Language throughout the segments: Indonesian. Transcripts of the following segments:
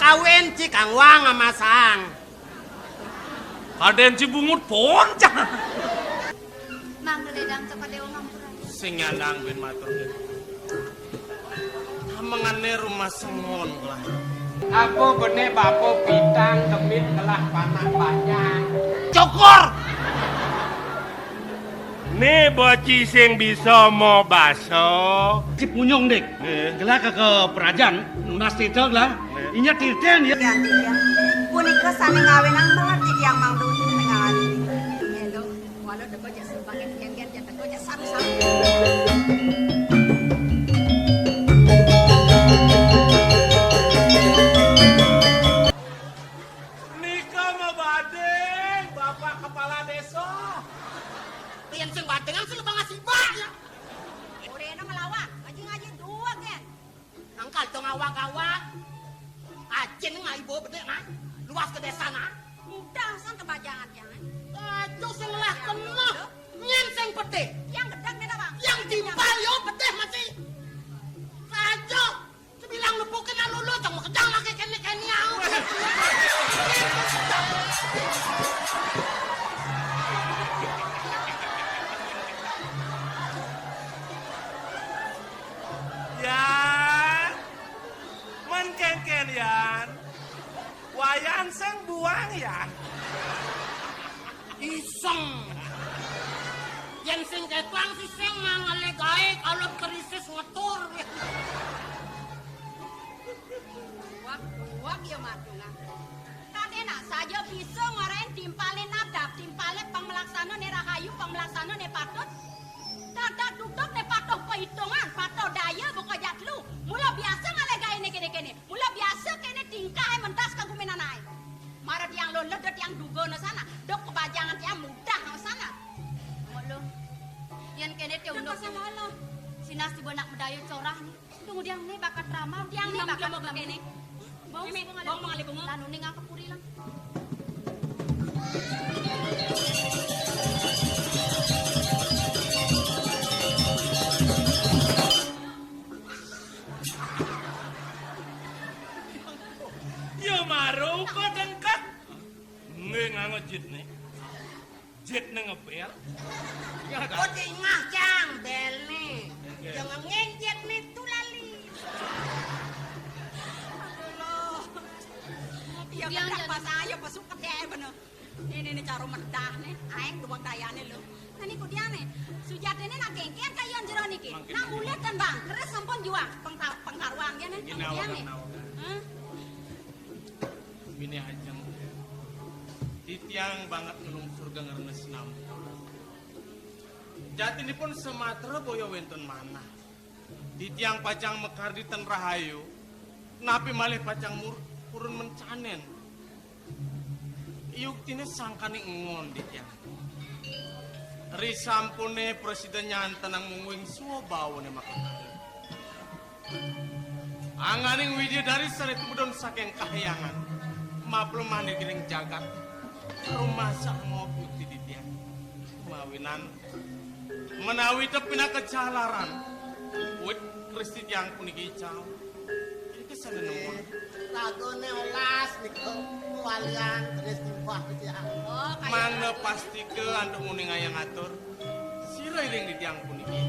kawin cikang wang amasang. Kaden Cibungut poncang. Mang geledang kepada ngampura. Sing nyandang ben matur. Mengane rumah sengon lah. Aku bener bapo bintang demit kelah panak banyak. Cokor. Nih boci sing bisa mau baso. Si punyong dek, gelah ke perajaan, nunas titog lah. Inya tirten ya. Yang punika sane ngawin ang melarti yang mang dun ngawin. Hello, walau dego ja sebagai gen-gen ja dego ja saru-saru. Nikah mau badeng, Bapak Kepala Desa. Pian sing badengan sing ngasih ya. Orena melawak, ngaji dua gen. Angkal to ngawak-ngawak. Ajin ngaibo bedek nah. Luas ke desa nah. Mudah san kebajangan jangan. Ajo sing lah keneh. Nyen sing pedhe. Yang gedang nih bang. Yang timpal yo pedhe masih. Ajo sebilang lepukin lulu jang kejang lagi kene-kene au. Yan, menkengken yan. Wayan seng buang ya. Iseng. Yen sing ketang si sing mangale gawe kalau krisis ngetur. Wak ya madungan. Kadena saja bisa ngarain timpalin nadap, timpalin pangmelaksana ne rahayu, pangmelaksana ne patut. Dadak duduk ne patuh perhitungan, patuh daya buka jatlu. Mula biasa ngalegai ne kene-kene. Mula biasa kene tingkah mentas kagumenanai. Marat yang lo ledet yang dugo na sana. Dok kebajangan yang mudah na sana. Mulu. Yan kene te undok sama lo. Sinas si bonak medayo corah ni. Tunggu diang ni bakat ramah, diang ni bakat kene. Bong mengalih bunga. Lanu ni ngangkap puri lang. Yo maru ko dengkat. Nge ngango jit nih. Jit nih ngepel. Oh tingah jang bel nih. Jangan ngenjet nih tulali. Iya benar pas ayo pasuk ke dia bener. Ini cara medah nih, aing duang dayane lo. Nani ku dia nih, sujatene nak kengkian kayon jero niki. Nah mulia kan bang, terus sampun juang pengtaruang dia nih, dia nih. Bini ajeng. Titiang banget nulung surga ngerenes nam. Jatinipun Sumatera boyo wenten mana. Titiang pacang mekar di ten rahayu. Napi malih pacang purun mencanen. Iuk tine sangkani ngon titiang. Risampune presiden nyantan ang mungwing suwa bawa ne makakali. Anganing widya dari sarit mudon saking kahayangan. Maplum mandi giring jagat. Rumah sak ngopi di titiang. Mawinan. Menawi tepina kecalaran. Wit Kristi yang puniki caw. Ini kesana nemon. Lagone olas niko walian terus timpah titiang. Oh, Mana pasti ke anda muni ngayang atur. Sira iring di tiang puniki.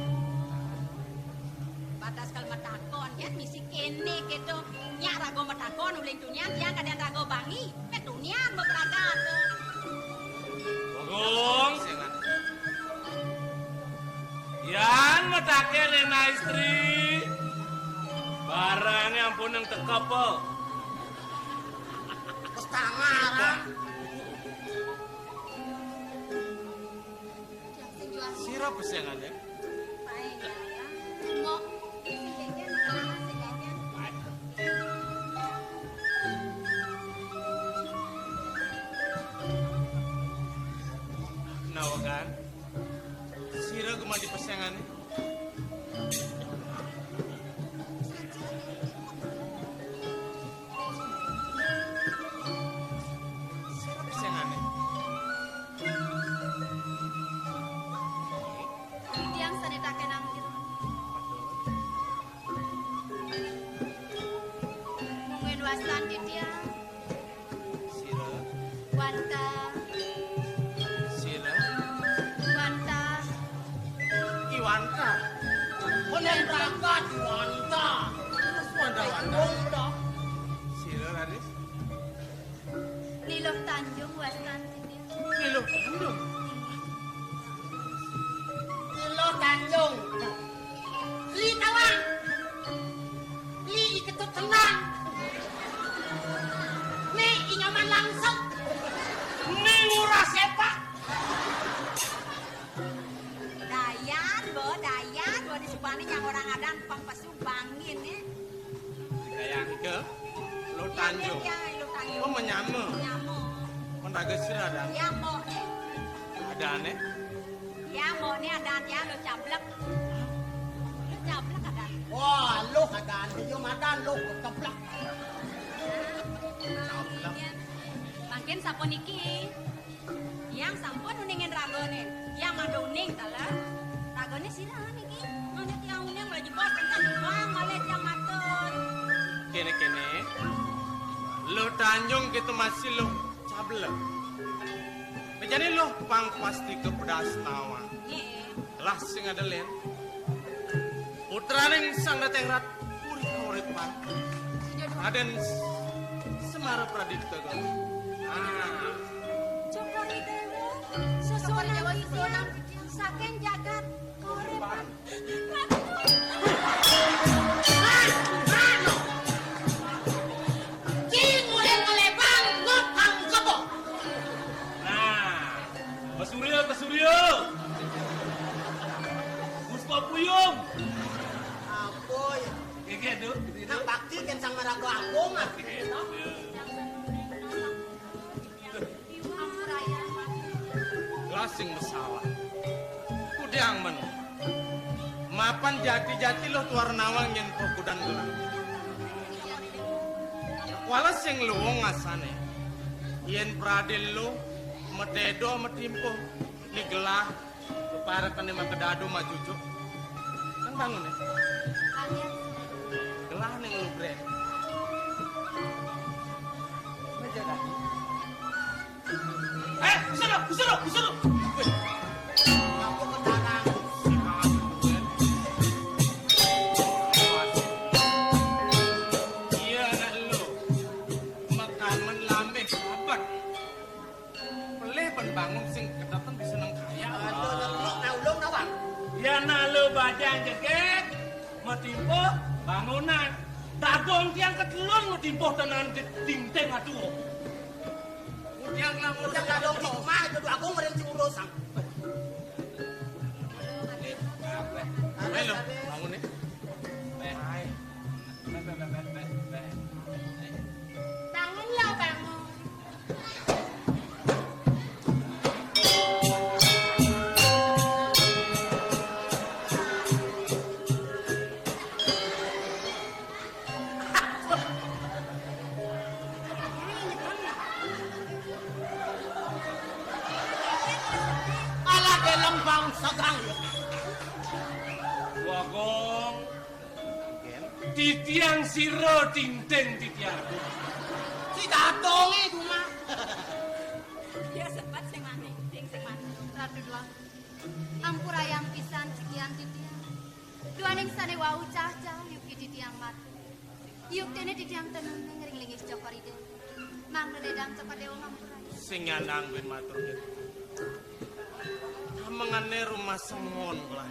batas kal matakon ya misi kene gitu. Nya rago matakon uling dunia tiang kadang rago bangi. Petunian beberapa tuh. Bagong. Yan matake Lena istri. Barangnya ampun yang tekapo. Setengah. Sira pesengannya. Mau singgen singgen. Nawagan. Sira gumandi pesengannya. Sira pesengannya. Tiang sanetake nang jero. Mungkin wasan di tiang. Wanda. Kunen raga di Wanda. Terus Wanda. Tanjung dah. Sila Raris. Liloh Tanjung was nanti dia. Lilo Tanjung. Kilo Tanjung. Li tawang. Li iketut tenang. Nih inyaman langsung. Nih ngurah sepak. Dayan, bo di Subani yang orang adan pang pasubangin ya. Kayak ke Lo Tanjung. Ya, Liloh Tanjung. Oh menyama. Nyamo. Mendaga sira dan Ya, mo nih. ada aneh. Ya, mo nih adan ya lo cablek. Lo cablek adan. Wah, lu kadan dia madan lu keplak. Makin sampun iki. Yang sampun uningin ragone. Yang madu uning tala. Ragone sirahan iki. Nganit yang uning lagi bos kan bang malet yang matur. Kene-kene. Lo Tanjung gitu masih lo cablek. Jadi lo pang pasti ke pedas nawa. Ye. Lah sing ada len. Putraning sang datengrat urip pan. Aden Semara Pradipta kan. Ah, Coba di dewa. Sesonan kita saking jagat korepan. Cing udah ngelebang ngotang kebo. Nah, Pak Suryo. Puspa Puyung. Apoy. Keke tuh. Nang bakti kan sang marago agung ah. lasing masalah. Kudang men. Mapan jati-jati lo tuar nawang yen po kudang gelang. Wala sing luwong asane. Yen pradil lo mededo metimpo ni gelah para kene makedado majujuk. Kan bangun ya. Gelah ning lu bre. Meja dah. Kusoro. Aku kedarang. Iya anak lu. Makan menlambe kabar. Peleh bangun sing kedaten bisa nang kaya. Aduh, ngeluk naulung nawang. Ya nalu bajang jeget, metimpo bangunan. Dagong tiang ketelun metimpo tenan dingteng atuh. Yang lamun Udah kadong rumah itu aku ngeren urusang. Ayo lo, bangun nih. Bangun lah bangun. Ala dalam bangsa gang. Wagong titiang siro dingteng titiang. Si datong itu mah. Dia sempat sing mane, sing mane. Ratu lah. Ampurayang pisan sekian titiang. Duaning sane wau cah-cah yuk titiang matu. Yuk tene titiang tenun ngering-lingis cokor ide. Mang nedang cepat dewa ampurayang. Sing nyanang ben matur gitu. Mengane rumah sengon lah.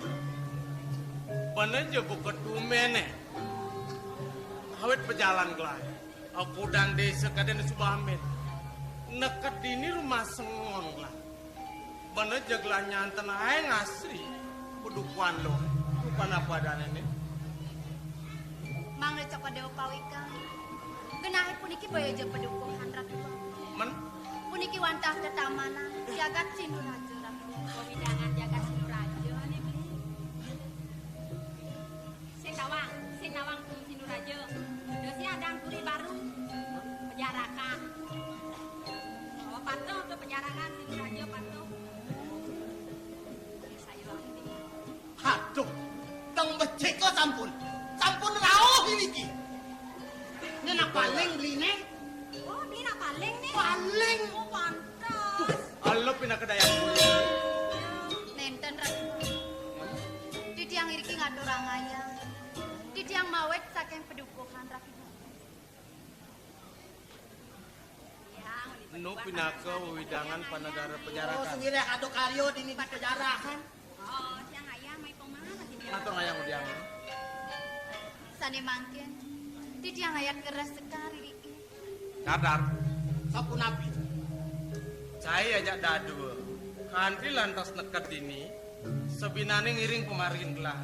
Panen jo buka tumene. Awet pejalan gelai. Aku dan desa kaden subamen. Nekat dini rumah sengon lah. Panen jaglah nyanten ae ngasri. Kudukuan lo. Bukan apa dan ini. Mang cokor dewa pawika. Genahe puniki boyo je pedukung Ratu. Men Puniki wantah tetamanan jagat Sinuraja. Pewidangan jagat Sinuraja nih. Sing nawang Sinuraja. Dosi adang puri baru. Penjarakan. Oh, patuh tuh penjarakan Sinuraja patuh. Saya ini. Aduh, teng becek kok sampun. Sampun rauh ini ki. Nena paling beli Oh, beli nak paling nih. Paling. Oh, pantas. Allah pindah ke dayang dulu. Nenten Ratu. ngatur rangaya. Di tiang mawet saking pedukuhan rapi. Nu pinaka widangan panegara Oh, penjarakan. sendiri kado karyo ini di penjara kan. Oh, tiang ayah may pemana di dia. Ngatur ngayang udiang. Sane mangkin. Di tiang ayat keras sekali. Kadar. Sapu nabi. Saya ajak dadu. Kanti lantas nekat ini. Sebinane ngiring kemarin gelah.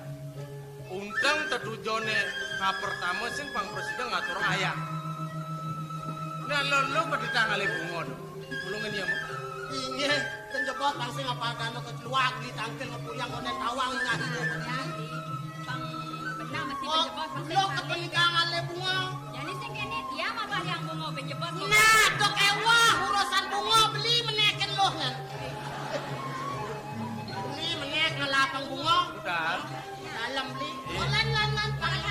Untang tedujone ka pertama sing pang presiden ngatur ayah. Nah lo pada tangali bungon. Tulungin ya mo. Ini penjebot langsung apa kano keluar di tangkel ngepuyang kone tawang ngahi lo. Pang benar masih Oh, penjebot pang lo kepenikahan le bunga. Jadi sing kene dia mah yang bungo penjebot. Nah, dok ewah urusan bunga beli meneken lo kan. Beli menek ngelapang bunga. Udah. Dalam beli. Lan parang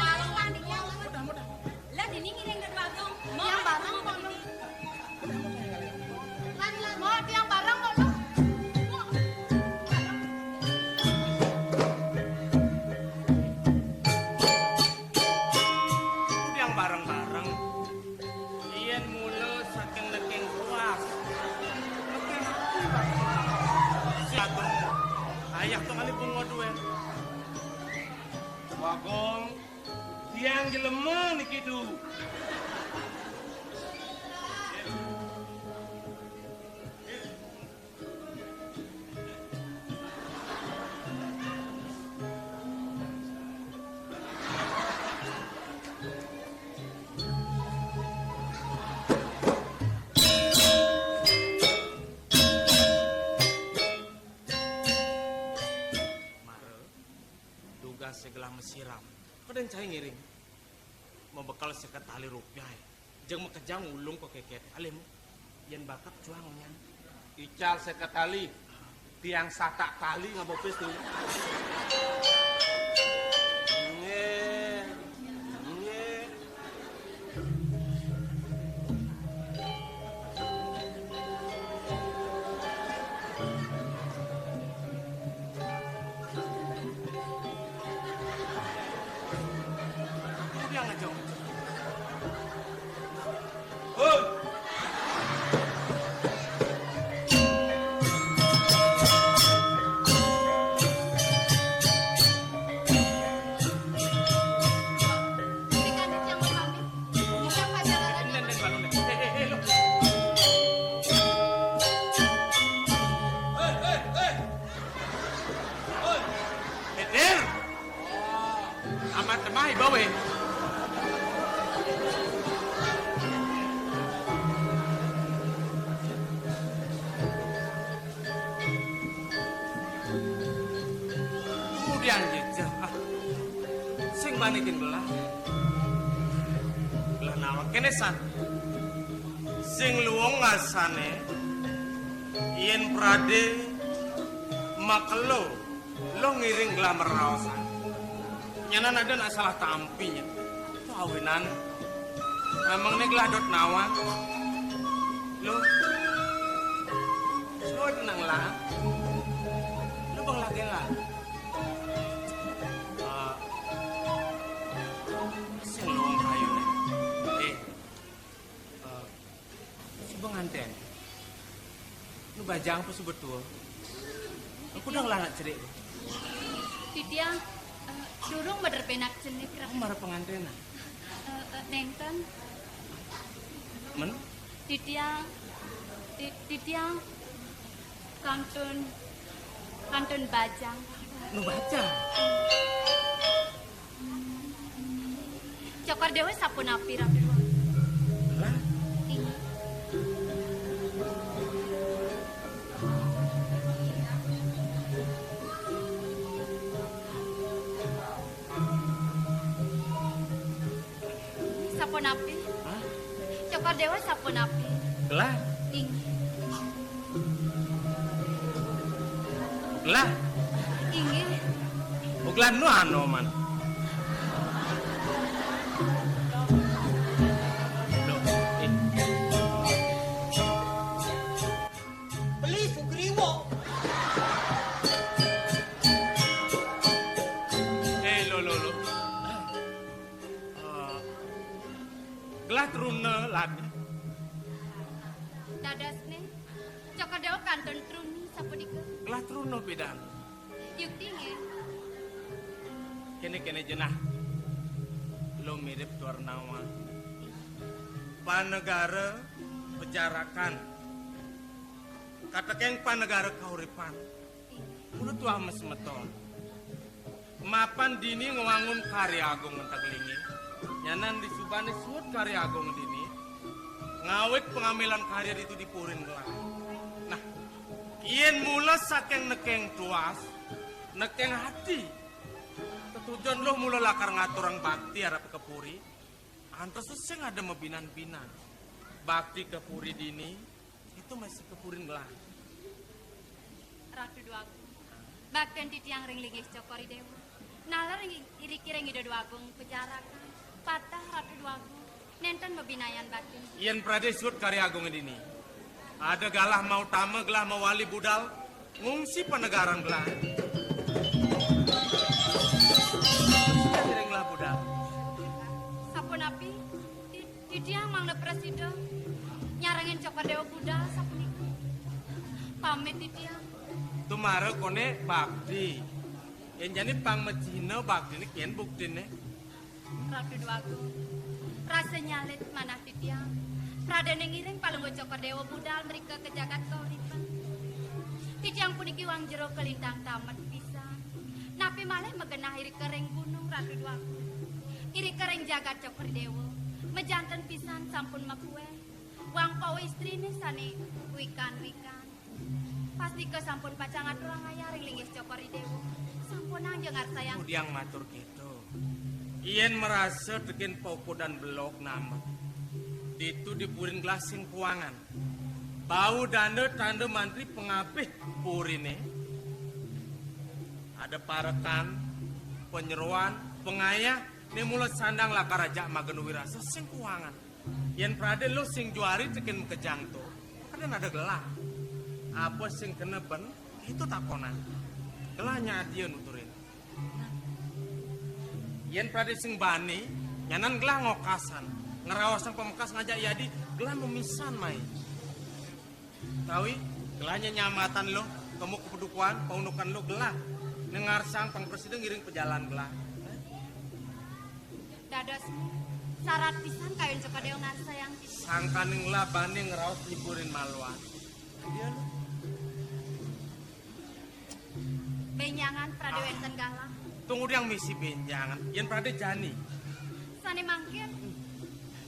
Lah dini ngiring dan bagung. Yang barang kok lo. Mau tiang barang kok lo. Udiang bareng-bareng. Iyan mula saking neking kuas. Neking siatung. Ayah tuh kali bungo duwe. Bagong, tiang jelema niki du. Mare, duga segelah mesiram. Kadang cai ngiring. Membekal seket tali rupiah. Jeng mekejang ulung kok keket. Alim, yen bakat cuangan. Ical seket tali, tiang satak tali ngabopis tuh. Nge, nge. Udiang aja. Hoi, Ikan di tiang mami. Tiang pacaran. Den balon. Lo. hoi. Edir. Amat temai bawe. Kemudian jejak. Sing banikin belah. Belah nawa kenesan. Sing luwung ngasane. Yen prade makelo lo ngiring glamour raosan. Nyanan ada nak salah tampinya. Tuh awinan. Memang nih geladot nawan. Lo. Semua tenang lah. Lo bang lagi lah. Sing luang kayu nih. Subang anten. Lu bajang apa sebetul? Aku udah ngelangat cerik. Di tiang durung bener benak jenis Aku marah pengantin. nengten. Men? Di tiang kantun bajang. Lu baca. Cokor dewe sapun api rapi ruang. Lah, Ini. Sapun api. hah? Cokor dewe sapun api. Lah, Ini. lah. Ini. Bukan nu anu man. Loh, Beli sugriwo. trune ladi. Dadasne, Cokadeo kantun truni sapodika. Gelah trune bidan. Yukti nge. Kene jenah. Lo mirip Dornawa. Panegara pejarakan. Kata keng panegara kauripan. Mulut tua mes meton. Mapan dini ngewangun karya agung ngentaklingi. Nyanan disubani suut karya agung dini. Ngawet pengamilan karya itu dipurin gelang. Nah, ien mula saking nekeng tuas, nekeng hati. Ketujuan lo mula lakar ngaturang bakti harap kepuri. Antas seseng ada mebinan-binan. Bakti kepuri dini, itu masih kepurin gelang. Ratu duagung. Bakten titi yang ring lingis cokori dewa. Nalar iri-kireng ida duagung pejarakan. Patah ratu duagung. Nenten mebinayan bakten. Ien pradesut karya agung dini. Ada galah mau tama gelah mau wali budal. Ngungsi penegaran gelah. Kiringlah budal. Sapun api, titi yang mang presiden. Nyarangin cokor dewa budal sapun iku. Pamit titi yang. Tumara kone bakti. Yang jadi pang mecina bakti ini kian bukti nih. Ratu duagung. Rasa nyalit manah titi yang. Praden yang ngiring palunggo cokor dewa budal mereka ke jagat kauripan. Titi yang puniki wang jero kelintang tamat bisa. Napi malih megenah iri kering gunung ratu duagung. Iri kering jagat cokor dewa. Mejanten pisan sampun makue. Wang pawe istri nih sani wikan-wikan. Pasti ke sampun pacangan orang ayaring linggis cokori dewa. Sampun anjeng sayang. Udiang matur gitu. Ien merasa tekin poko dan belok nama. Itu dipurin gelasing kuangan. Bau danda tanda mantri pengapih purine. Ada parekan, penyeruan, pengayah. Ini mulut sandang lakar raja magen wirasa sing kuangan. Yen prade lo sing juari tekin kejang tuh. Kadang ada gelah. Apa sing kena ben itu takonan. Gelahnya dia nuturin. Yen prade sing bani, nyanan gelah ngokasan. Ngerawasan pemekas ngajak yadi, gelah memisan mai. Tawi, gelahnya nyamatan lo, kamu kepedukuan, paunukan lo gelah. Nengar sang pang presiden ngiring pejalan gelah. Dadas syarat pisan kayun cokadeo ngan sayang. Sangkaning lah bani ngerawas liburin maluan. Dia lo. Benyangan pradewenten galang. Tunggu yang misi benjangan, yen prade jani. Sani mangkir.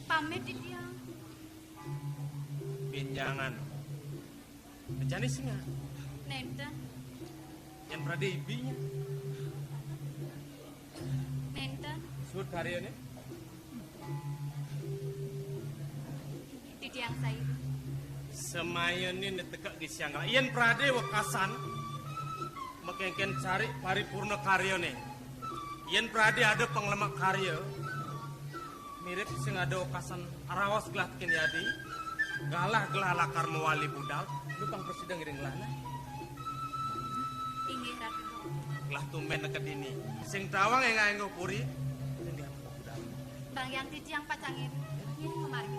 Pamit di dia. Benjangan. Jani singa. Nenten. Yen prade ibinya. Nenten. Sud karyanya. Di tiang saya. Semayan ini netekak di siang. Yen prade wakasan. Makengken cari paripurna karya nih. Yen prade ada penglemak karya. Mirip sing ada okasan arawas gelah tekin yadi. Galah gelah lakar mewali budal. Lupang presiden ngiring lana. Inggih ratu. Gelah tumben deket ini. Sing tawang yang nganggo puri. Sing gelah budal. Bang yang titi yang pacangin. Ini kemarin.